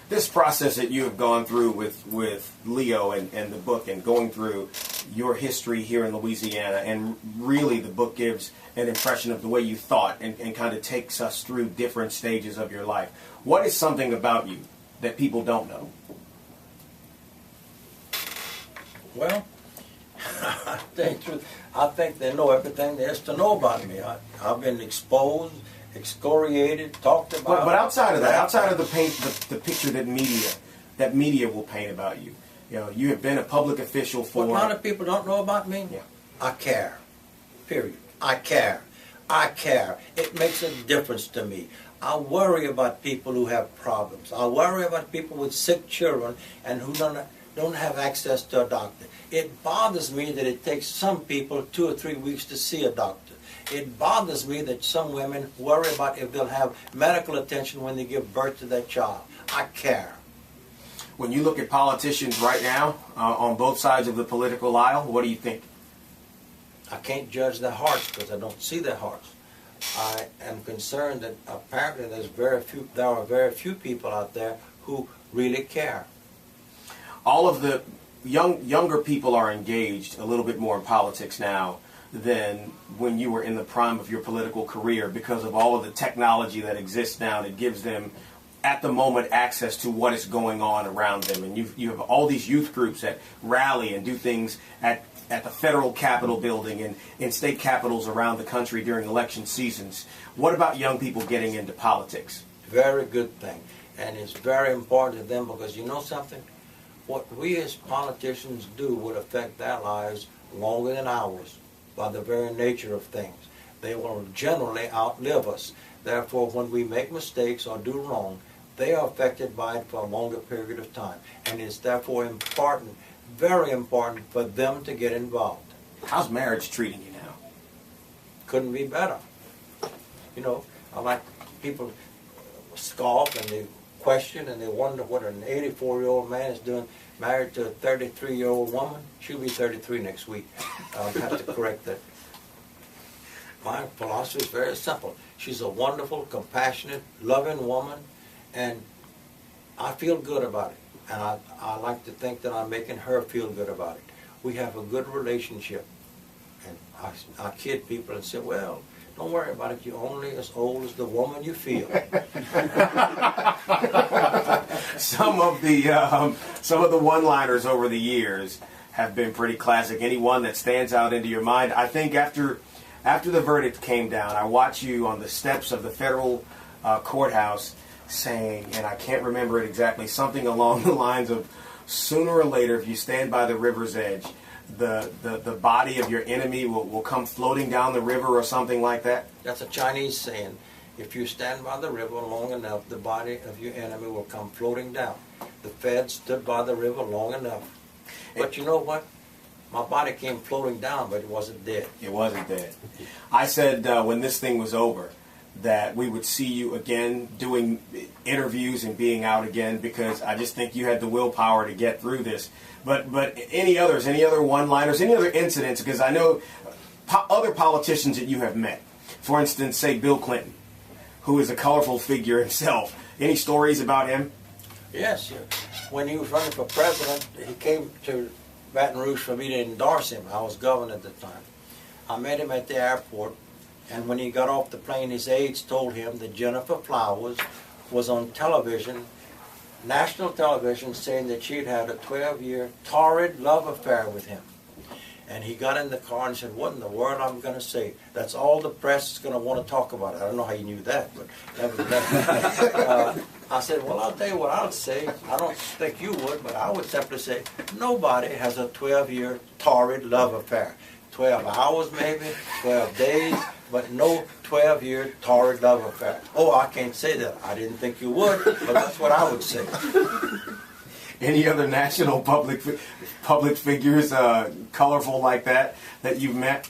This process that you have gone through with Leo and the book, and going through your history here in Louisiana, and really the book gives an impression of the way you thought, and kind of takes us through different stages of your life. What is something about you that people don't know? Well, I think they know everything there is to know about me. I've been exposed, excoriated, talked about. But outside of that, outside of the picture that media will paint about you, you have been a public official for. What a lot of people don't know about me. Yeah. I care. Period. I care. I care. It makes a difference to me. I worry about people who have problems. I worry about people with sick children and who don't have access to a doctor. It bothers me that it takes some people 2 or 3 weeks to see a doctor. It bothers me that some women worry about if they'll have medical attention when they give birth to their child. I care. When you look at politicians right now, on both sides of the political aisle, what do you think? I can't judge their hearts because I don't see their hearts. I am concerned that apparently there are very few people out there who really care. All of the younger people are engaged a little bit more in politics now than when you were in the prime of your political career, because of all of the technology that exists now that gives them at the moment access to what is going on around them. And you have all these youth groups that rally and do things at the federal Capitol building and in state capitals around the country during election seasons. What about young people getting into politics? Very good thing. And it's very important to them because you know something? What we as politicians do would affect their lives longer than ours by the very nature of things. They will generally outlive us. Therefore, when we make mistakes or do wrong, they are affected by it for a longer period of time. And it's therefore important, very important, for them to get involved. How's marriage treating you now? Couldn't be better. I like people scoff and they question and they wonder what an 84-year-old man is doing married to a 33-year-old woman. She'll be 33 next week. I'll have to correct that. My philosophy is very simple. She's a wonderful, compassionate, loving woman, and I feel good about it. And I like to think that I'm making her feel good about it. We have a good relationship. And I kid people and say, well, don't worry about it. You're only as old as the woman you feel. Some of the one-liners over the years have been pretty classic. Any one that stands out into your mind? I think after the verdict came down, I watched you on the steps of the federal courthouse saying, and I can't remember it exactly, something along the lines of, sooner or later, if you stand by the river's edge, the body of your enemy will come floating down the river, or something like that? That's a Chinese saying. If you stand by the river long enough, the body of your enemy will come floating down. The feds stood by the river long enough. But you know what? My body came floating down, but it wasn't dead. It wasn't dead. I said when this thing was over that we would see you again doing interviews and being out again, because I just think you had the willpower to get through this. But any other one-liners, any other incidents, because I know other politicians that you have met. For instance, say Bill Clinton, who is a colorful figure himself. Any stories about him? Yes. When he was running for president, he came to Baton Rouge for me to endorse him. I was governor at the time. I met him at the airport, and when he got off the plane, his aides told him that Jennifer Flowers was on television, national television, saying that she'd had a 12-year torrid love affair with him. And he got in the car and said, what in the world I'm going to say? That's all the press is going to want to talk about. I don't know how you knew that, but nevertheless. I said, well, I'll tell you what I'll say. I don't think you would, but I would simply say, nobody has a 12-year torrid love affair. 12 hours maybe, 12 days, but no 12-year torrid love affair. Oh, I can't say that. I didn't think you would, but that's what I would say. Any other national public figures, colorful like that you've met?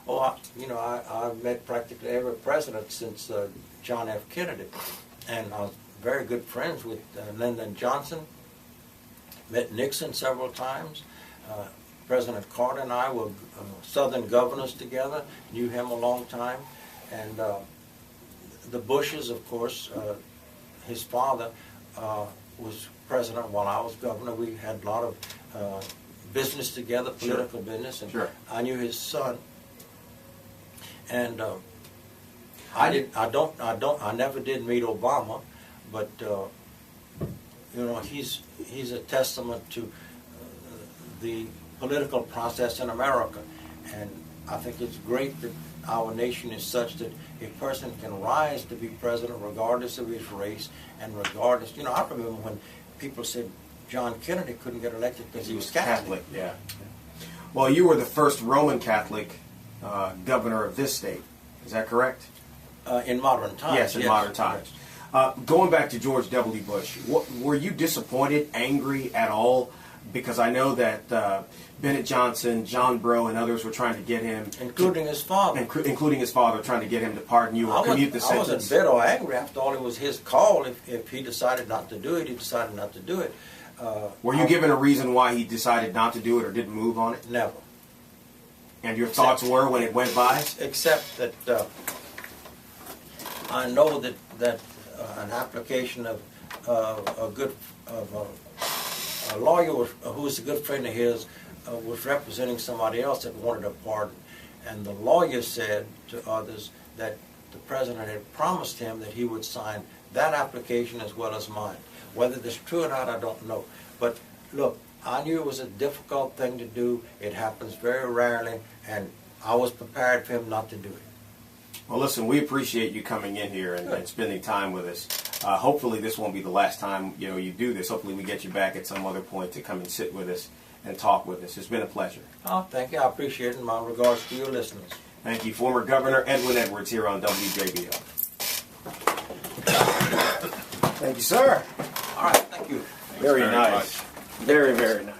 Oh, I've met practically every president since John F. Kennedy, and I was very good friends with Lyndon Johnson. Met Nixon several times. President Carter and I were Southern governors together. Knew him a long time, and the Bushes, of course, his father was president while I was governor. We had a lot of business together, political business, and I knew his son. And I never did meet Obama, but you know, he's a testament to the political process in America, and I think it's great that our nation is such that a person can rise to be president regardless of his race and regardless. You know, I remember when people said John Kennedy couldn't get elected because he was Catholic. Yeah. Well, you were the first Roman Catholic governor of this state. Is that correct? In modern times. Yes, in modern times. Going back to George W. Bush, were you disappointed, angry at all? Because I know that Bennett Johnson, John Breaux, and others were trying to get him, including his father, trying to get him to pardon you or commute the sentence. I wasn't bitter or angry. After all, it was his call. If he decided not to do it, he decided not to do it. Were you given a reason why he decided not to do it or didn't move on it? Never. And your thoughts were when it went by? Except that I know that an application of a lawyer who was a good friend of his was representing somebody else that wanted a pardon, and the lawyer said to others that the president had promised him that he would sign that application as well as mine. Whether that's true or not, I don't know. But look, I knew it was a difficult thing to do. It happens very rarely, and I was prepared for him not to do it. Well, listen, we appreciate you coming in here and spending time with us. Hopefully this won't be the last time you do this. Hopefully we get you back at some other point to come and sit with us and talk with us. It's been a pleasure. Oh, thank you. I appreciate it. My regards to your listeners. Thank you. Former Governor Edwin Edwards here on WJBO. Thank you, sir. All right, thank you. Very nice. Very, very nice.